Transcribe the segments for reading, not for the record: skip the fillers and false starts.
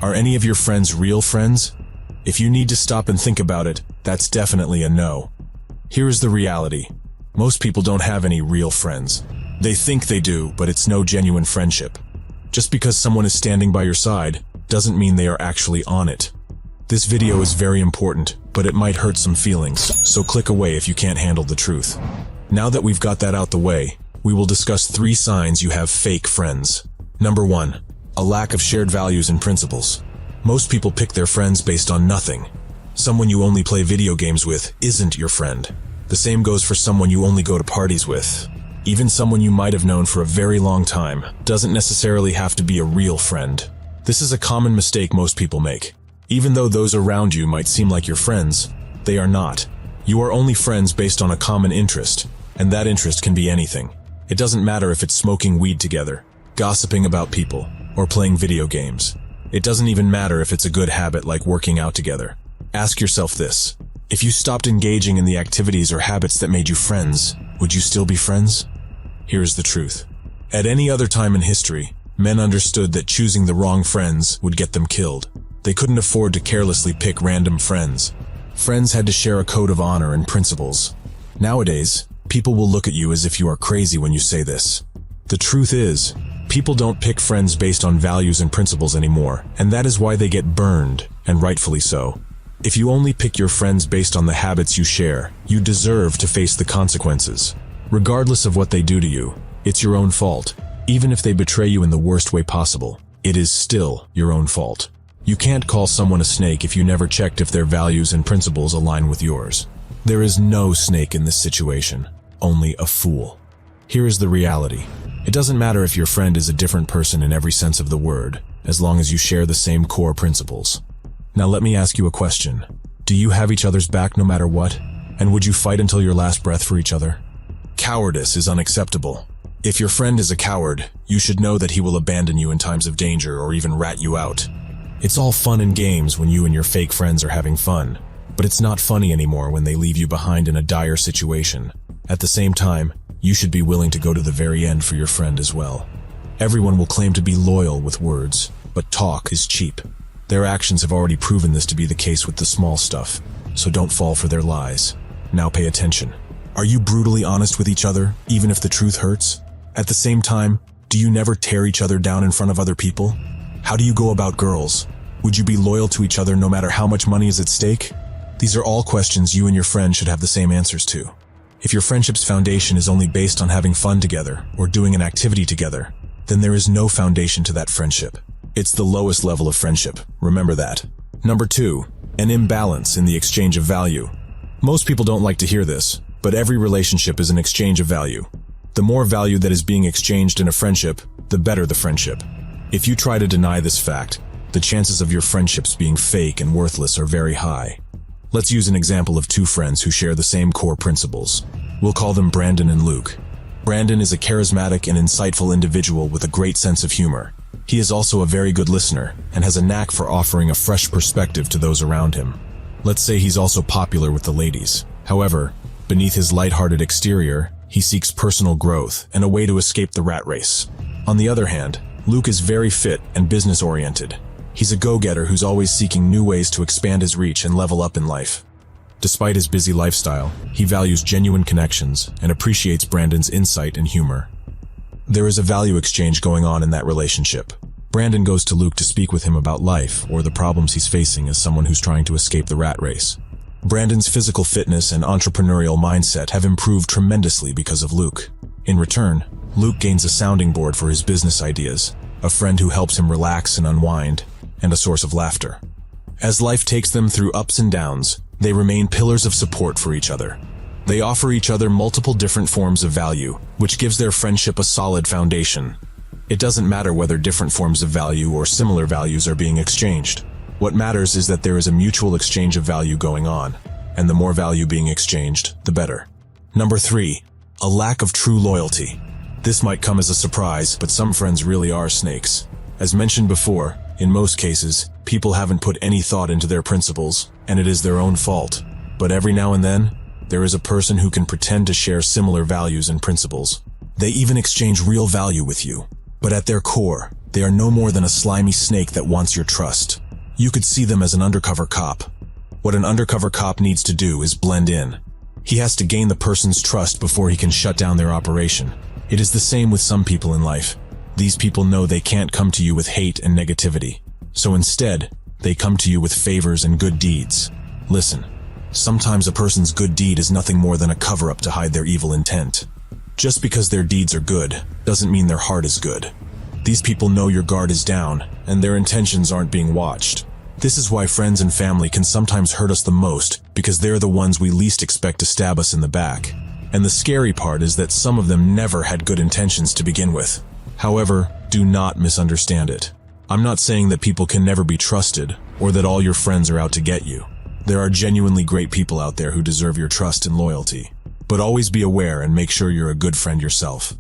Are any of your friends real friends? If you need to stop and think about it, that's definitely a no. Here is the reality. Most people don't have any real friends. They think they do, but it's no genuine friendship. Just because someone is standing by your side doesn't mean they are actually on it. This video is very important, but it might hurt some feelings, so click away if you can't handle the truth. Now that we've got that out the way, we will discuss 3 signs you have fake friends. Number 1. A lack of shared values and principles. Most people pick their friends based on nothing. Someone you only play video games with isn't your friend. The same goes for someone you only go to parties with. Even someone you might have known for a very long time doesn't necessarily have to be a real friend. This is a common mistake most people make. Even though those around you might seem like your friends, they are not. You are only friends based on a common interest, and that interest can be anything. It doesn't matter if it's smoking weed together, gossiping about people, or playing video games. It doesn't even matter if it's a good habit like working out together. Ask yourself this: if you stopped engaging in the activities or habits that made you friends, would you still be friends? Here's the truth. At any other time in history, men understood that choosing the wrong friends would get them killed. They couldn't afford to carelessly pick random friends. Friends had to share a code of honor and principles. Nowadays, people will look at you as if you are crazy when you say this. The truth is, people don't pick friends based on values and principles anymore, and that is why they get burned, and rightfully so. If you only pick your friends based on the habits you share, you deserve to face the consequences. Regardless of what they do to you, it's your own fault. Even if they betray you in the worst way possible, it is still your own fault. You can't call someone a snake if you never checked if their values and principles align with yours. There is no snake in this situation, only a fool. Here is the reality. It doesn't matter if your friend is a different person in every sense of the word, as long as you share the same core principles. Now let me ask you a question. Do you have each other's back no matter what? And would you fight until your last breath for each other? Cowardice is unacceptable. If your friend is a coward, you should know that he will abandon you in times of danger or even rat you out. It's all fun and games when you and your fake friends are having fun, but it's not funny anymore when they leave you behind in a dire situation. At the same time, you should be willing to go to the very end for your friend as well. Everyone will claim to be loyal with words, but talk is cheap. Their actions have already proven this to be the case with the small stuff, so don't fall for their lies. Now pay attention. Are you brutally honest with each other, even if the truth hurts? At the same time, do you never tear each other down in front of other people? How do you go about girls? Would you be loyal to each other no matter how much money is at stake? These are all questions you and your friend should have the same answers to. If your friendship's foundation is only based on having fun together or doing an activity together, then there is no foundation to that friendship. It's the lowest level of friendship, remember that. Number 2, an imbalance in the exchange of value. Most people don't like to hear this, but every relationship is an exchange of value. The more value that is being exchanged in a friendship, the better the friendship. If you try to deny this fact, the chances of your friendships being fake and worthless are very high. Let's use an example of 2 friends who share the same core principles. We'll call them Brandon and Luke. Brandon is a charismatic and insightful individual with a great sense of humor. He is also a very good listener and has a knack for offering a fresh perspective to those around him. Let's say he's also popular with the ladies. However, beneath his lighthearted exterior, he seeks personal growth and a way to escape the rat race. On the other hand, Luke is very fit and business-oriented. He's a go-getter who's always seeking new ways to expand his reach and level up in life. Despite his busy lifestyle, he values genuine connections and appreciates Brandon's insight and humor. There is a value exchange going on in that relationship. Brandon goes to Luke to speak with him about life or the problems he's facing as someone who's trying to escape the rat race. Brandon's physical fitness and entrepreneurial mindset have improved tremendously because of Luke. In return, Luke gains a sounding board for his business ideas, a friend who helps him relax and unwind, and a source of laughter. As life takes them through ups and downs, they remain pillars of support for each other. They offer each other multiple different forms of value, which gives their friendship a solid foundation. It doesn't matter whether different forms of value or similar values are being exchanged. What matters is that there is a mutual exchange of value going on, and the more value being exchanged, the better. Number 3, a lack of true loyalty. This might come as a surprise, but some friends really are snakes. As mentioned before, in most cases, people haven't put any thought into their principles, and it is their own fault. But every now and then, there is a person who can pretend to share similar values and principles. They even exchange real value with you. But at their core, They are no more than a slimy snake that wants your trust. You could see them as an undercover cop. What an undercover cop needs to do is blend in. He has to gain the person's trust before he can shut down their operation. It is the same with some people in life. These people know they can't come to you with hate and negativity. So instead, they come to you with favors and good deeds. Listen, sometimes a person's good deed is nothing more than a cover-up to hide their evil intent. Just because their deeds are good, doesn't mean their heart is good. These people know your guard is down, and their intentions aren't being watched. This is why friends and family can sometimes hurt us the most, because they're the ones we least expect to stab us in the back. And the scary part is that some of them never had good intentions to begin with. However, do not misunderstand it. I'm not saying that people can never be trusted, or that all your friends are out to get you. There are genuinely great people out there who deserve your trust and loyalty. But always be aware and make sure you're a good friend yourself.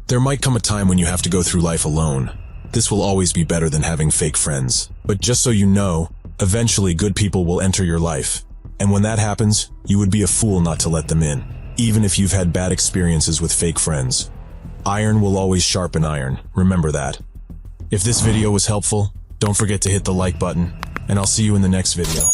There might come a time when you have to go through life alone. This will always be better than having fake friends. But just so you know, eventually good people will enter your life. And when that happens, you would be a fool not to let them in, even if you've had bad experiences with fake friends. Iron will always sharpen iron, remember that. If this video was helpful, don't forget to hit the like button, and I'll see you in the next video.